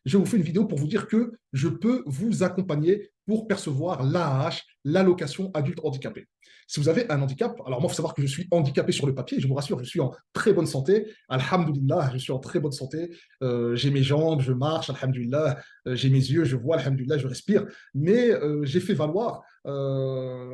je vous fais une vidéo pour vous dire que je peux vous accompagner pour percevoir l'AAH, l'allocation adulte handicapé. Si vous avez un handicap, alors moi, il faut savoir que je suis handicapé sur le papier, je vous rassure, je suis en très bonne santé. Alhamdulillah, je suis en très bonne santé. J'ai mes jambes, je marche, alhamdulillah. J'ai mes yeux, je vois, alhamdulillah, je respire. Mais j'ai fait valoir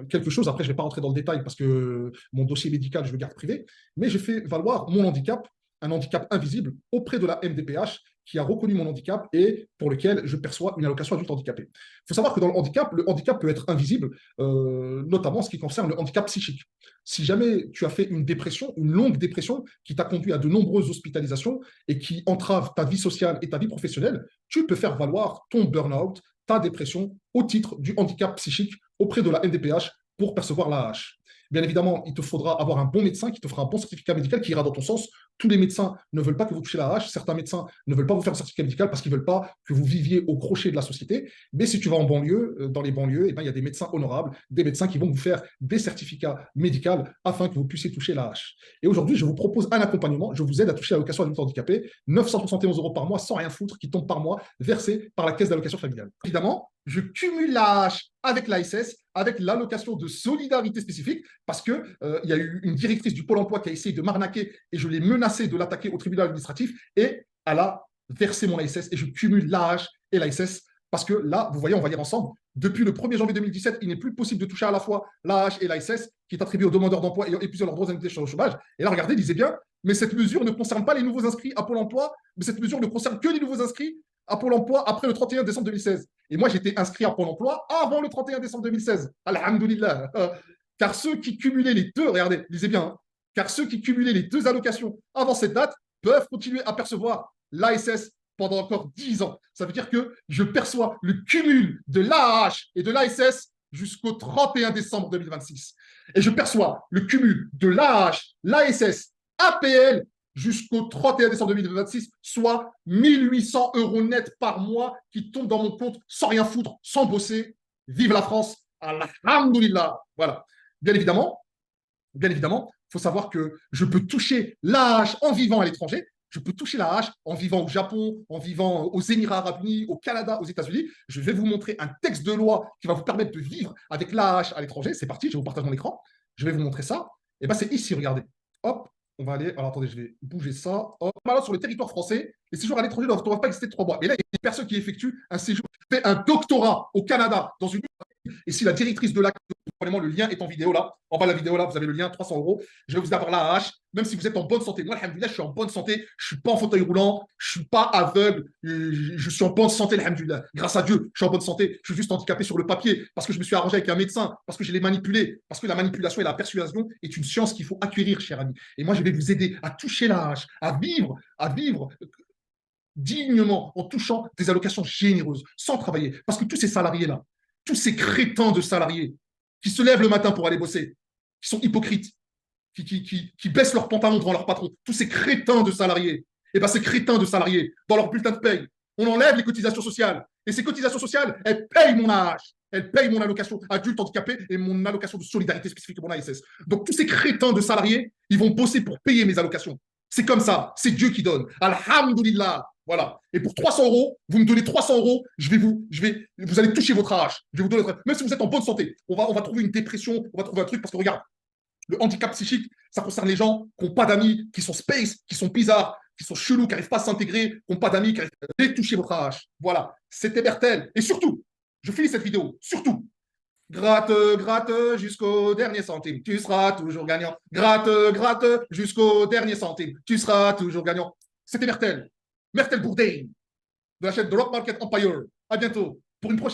quelque chose. Après, je ne vais pas rentrer dans le détail parce que mon dossier médical, je le garde privé. Mais j'ai fait valoir mon handicap, un handicap invisible, auprès de la MDPH qui a reconnu mon handicap et pour lequel je perçois une allocation adulte handicapé. Il faut savoir que dans le handicap peut être invisible, notamment en ce qui concerne le handicap psychique. Si jamais tu as fait une dépression, une longue dépression qui t'a conduit à de nombreuses hospitalisations et qui entrave ta vie sociale et ta vie professionnelle, tu peux faire valoir ton burn-out, ta dépression au titre du handicap psychique auprès de la NDPH pour percevoir l'AH. Bien évidemment, il te faudra avoir un bon médecin qui te fera un bon certificat médical qui ira dans ton sens. Tous les médecins ne veulent pas que vous touchiez la hache. Certains médecins ne veulent pas vous faire un certificat médical parce qu'ils ne veulent pas que vous viviez au crochet de la société. Mais si tu vas en banlieue, dans les banlieues, eh ben, il y a des médecins honorables, des médecins qui vont vous faire des certificats médicaux afin que vous puissiez toucher la hache. Et aujourd'hui, je vous propose un accompagnement. Je vous aide à toucher l'allocation adulte handicapé, 971 euros par mois, sans rien foutre, qui tombe par mois, versé par la caisse d'allocation familiale. Évidemment, je cumule la hache avec l'ASS, avec l'allocation de solidarité spécifique, parce qu'il y a eu une directrice du Pôle emploi qui a essayé de m'arnaquer et je l'ai menacée de l'attaquer au tribunal administratif et elle a versé mon ASS et je cumule l'AH et l'ASS parce que là, vous voyez, on va lire ensemble, depuis le 1er janvier 2017, il n'est plus possible de toucher à la fois l'AH et l'ASS qui est attribué aux demandeurs d'emploi ayant épuisé leurs droits indemnités au chômage. Et là, regardez, lisez bien, mais cette mesure ne concerne pas les nouveaux inscrits à Pôle emploi, mais cette mesure ne concerne que les nouveaux inscrits à Pôle emploi après le 31 décembre 2016. Et moi, j'étais inscrit à Pôle emploi avant le 31 décembre 2016. Alhamdoulilah. Car ceux qui cumulaient les deux, regardez, lisez bien, hein, car ceux qui cumulaient les deux allocations avant cette date peuvent continuer à percevoir l'ASS pendant encore 10 ans. Ça veut dire que je perçois le cumul de l'AAH et de l'ASS jusqu'au 31 décembre 2026. Et je perçois le cumul de l'AAH, l'ASS, APL jusqu'au 31 décembre 2026, soit 1800 euros net par mois qui tombent dans mon compte sans rien foutre, sans bosser. Vive la France, alhamdoulilah. Voilà. Bien évidemment, il faut savoir que je peux toucher l'AH en vivant à l'étranger. Je peux toucher la hache en vivant au Japon, en vivant aux Émirats arabes unis, au Canada, aux États-Unis. Je vais vous montrer un texte de loi qui va vous permettre de vivre avec la hache à l'étranger. C'est parti, je vous partage mon écran. Je vais vous montrer ça. Et bien, c'est ici, regardez. Hop, on va aller. Alors, attendez, je vais bouger ça. Hop. Alors, sur le territoire français, les séjours à l'étranger ne doivent pas exister de 3 mois. Mais là, il y a des personnes qui effectuent un séjour, fait un doctorat au Canada, dans une. Et si la directrice de la probablement le lien est en vidéo là. En bas de la vidéo là, vous avez le lien, 300 euros. Je vais vous avoir la hache, même si vous êtes en bonne santé. Moi, alhamdoulilah, je suis en bonne santé. Je ne suis pas en fauteuil roulant. Je ne suis pas aveugle. Je suis en bonne santé, alhamdoulilah. Grâce à Dieu, je suis en bonne santé. Je suis juste handicapé sur le papier parce que je me suis arrangé avec un médecin, parce que je l'ai manipulé, parce que la manipulation et la persuasion est une science qu'il faut acquérir, cher ami. Et moi, je vais vous aider à toucher la hache, à vivre dignement en touchant des allocations généreuses, sans travailler. Parce que tous ces salariés-là, tous ces crétins de salariés qui se lèvent le matin pour aller bosser, qui sont hypocrites, qui baissent leurs pantalons devant leur patron, tous ces crétins de salariés, et bien ces crétins de salariés, dans leur bulletin de paye, on enlève les cotisations sociales. Et ces cotisations sociales, elles payent mon AH, elles payent mon allocation adulte handicapé et mon allocation de solidarité spécifique pour mon ASS. Donc tous ces crétins de salariés, ils vont bosser pour payer mes allocations. C'est comme ça, c'est Dieu qui donne. Alhamdulillah. Voilà. Et pour 300 euros, vous me donnez 300 euros, vous allez toucher votre AH. Je vais vous donner, même si vous êtes en bonne santé, on va trouver une dépression, on va trouver un truc, parce que regarde, le handicap psychique, ça concerne les gens qui n'ont pas d'amis, qui sont space, qui sont bizarres, qui sont chelous, qui n'arrivent pas à s'intégrer, qui n'ont pas d'amis, qui arrivent à toucher votre AH. Voilà. C'était Bertel. Et surtout, je finis cette vidéo, surtout, gratte, gratte jusqu'au dernier centime. Tu seras toujours gagnant. Gratte, gratte jusqu'au dernier centime. Tu seras toujours gagnant. C'était Bertel. Mertel Bourdain, de la chaîne The Rock Market Empire. À bientôt pour une prochaine.